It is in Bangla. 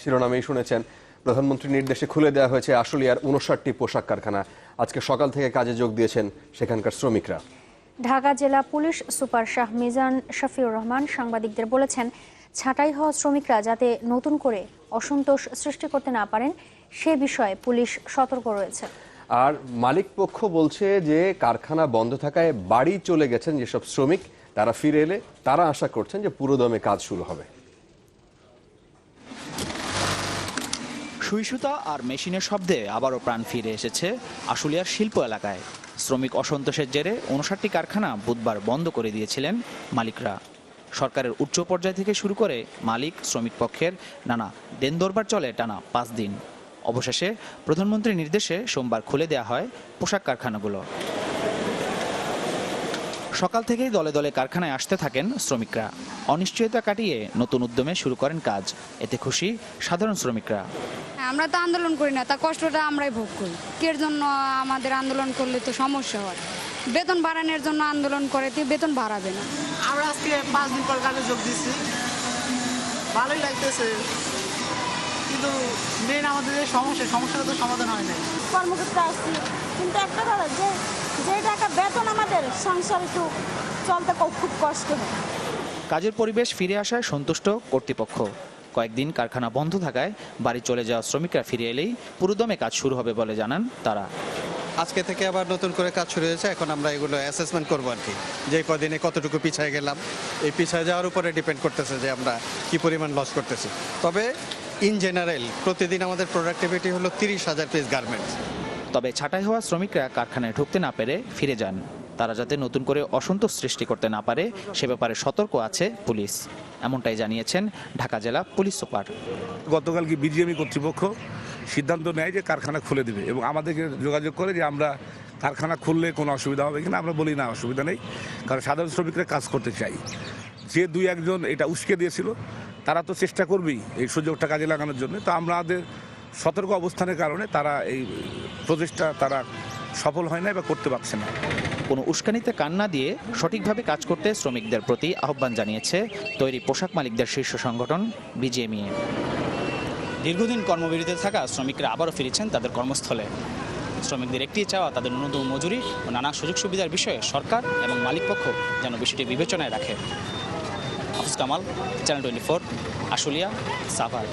শিরোনামেই শুনেছেন, প্রধানমন্ত্রীর নির্দেশে খুলে দেওয়া হয়েছে আশুলিয়ার 59টি পোশাক কারখানা। আজকে সকাল থেকে কাজে যোগ দিয়েছেন সেখানকার শ্রমিকরা। ঢাকা জেলা পুলিশ সুপার শাহ মিজান শফিউর রহমান সাংবাদিকদের বলেছেন, ছাঁটাই হওয়া শ্রমিকরা যাতে নতুন করে অসন্তোষ সৃষ্টি করতে না পারেন সে বিষয়ে পুলিশ সতর্ক রয়েছে। আর মালিক পক্ষ বলছে যে কারখানা বন্ধ থাকায় বাড়ি চলে গেছেন যেসব শ্রমিক, তারা ফিরে এলে তারা আশা করছেন যে পুরোদমে কাজ শুরু হবে। সুই সুতা আর মেশিনের শব্দে আবারও প্রাণ ফিরে এসেছে আশুলিয়ার শিল্প এলাকায়। শ্রমিক অসন্তোষের জেরে 59টি কারখানা বুধবার বন্ধ করে দিয়েছিলেন মালিকরা। সরকারের উচ্চ পর্যায় থেকে শুরু করে মালিক শ্রমিক পক্ষের নানা দেন দরবার চলে টানা 5 দিন। অবশেষে প্রধানমন্ত্রীর নির্দেশে সোমবার খুলে দেওয়া হয় পোশাক কারখানাগুলো। সকাল থেকেই দলে দলে কারখানায় আসতে থাকেন শ্রমিকরা। অনিশ্চয়তা কাটিয়ে নতুন উদ্যমে শুরু করেন কাজ। এতে খুশি সাধারণ শ্রমিকরা। আমরা তো আন্দোলন করি না, তা কষ্টটা আমরাই ভোগ করি। এর জন্য আমাদের আন্দোলন করলে তো সমস্যা হয়। বেতন বাড়ানোর জন্য আন্দোলন করে, তো বেতন বাড়াবে না। আমরা আজকে 5 দিন পর কাজে যোগ দিচ্ছি, ভালোই লাগতেছে, কিন্তু মেন আমাদের যে সমস্যাটা তো সমাধান হয় না। কর্মক্ষেত্রে আসছি, কিন্তু একটা কথা যে টাকা বেতন আমাদের সংসার একটু চলতে খুব কষ্ট হয়। কাজের পরিবেশ ফিরে আসায় সন্তুষ্ট কর্তৃপক্ষ। কয়েকদিন কারখানা বন্ধ থাকায় বাড়ি চলে যাওয়া শ্রমিকরা ফিরে এলেই পুরোদমে কাজ শুরু হবে বলে জানান তারা। আজকে থেকে আবার নতুন করে কাজ শুরু হয়েছে, এখন আমরা এগুলো অ্যাসেসমেন্ট করবো আর কি, যে কদিনে কতটুকু পিছিয়ে গেলাম। এই পিছিয়ে যাওয়ার উপরে ডিপেন্ড করতেছে যে আমরা কি পরিমাণ লস করতেছি। তবে ইন জেনারেল প্রতিদিন আমাদের প্রোডাক্টিভিটি হলো 30,000 পিস গার্মেন্টস। তবে ছাঁটাই হওয়া শ্রমিকরা কারখানায় ঢুকতে না পেরে ফিরে যান। তারা যাতে নতুন করে অসন্তোষ সৃষ্টি করতে না পারে সে ব্যাপারে সতর্ক আছে পুলিশ, এমনটাই জানিয়েছেন ঢাকা জেলা পুলিশ সুপার। গতকাল কি বিজিএমই কর্তৃপক্ষ সিদ্ধান্ত নেয় যে কারখানা খুলে দেবে এবং আমাদেরকে যোগাযোগ করে যে আমরা কারখানা খুললে কোনো অসুবিধা হবে কিনা। আমরা বলি না, অসুবিধা নেই, কারণ সাধারণ শ্রমিকরা কাজ করতে চাই। যে 2-1 এটা উস্কে দিয়েছিল তারা তো চেষ্টা করবেই এই সুযোগটা কাজে লাগানোর জন্য। তো আমাদের সতর্ক অবস্থানের কারণে তারা এই প্রচেষ্টা তারা সফল হয় না বা করতে পারছে না। কোনো উস্কানিতে কান না দিয়ে সঠিকভাবে কাজ করতে শ্রমিকদের প্রতি আহ্বান জানিয়েছে তৈরি পোশাক মালিকদের শীর্ষ সংগঠন বিজিএমইএ। দীর্ঘদিন কর্মবিরতিতে থাকা শ্রমিকরা আবারও ফিরেছেন তাদের কর্মস্থলে। শ্রমিকদের একটি চাওয়া তাদের ন্যূনতম মজুরি ও নানা সুযোগ সুবিধার বিষয়ে সরকার এবং মালিকপক্ষ যেন বিষয়টি বিবেচনায় রাখে। হাফিজ কামাল, চ্যানেল 24, আশুলিয়া, সাভার।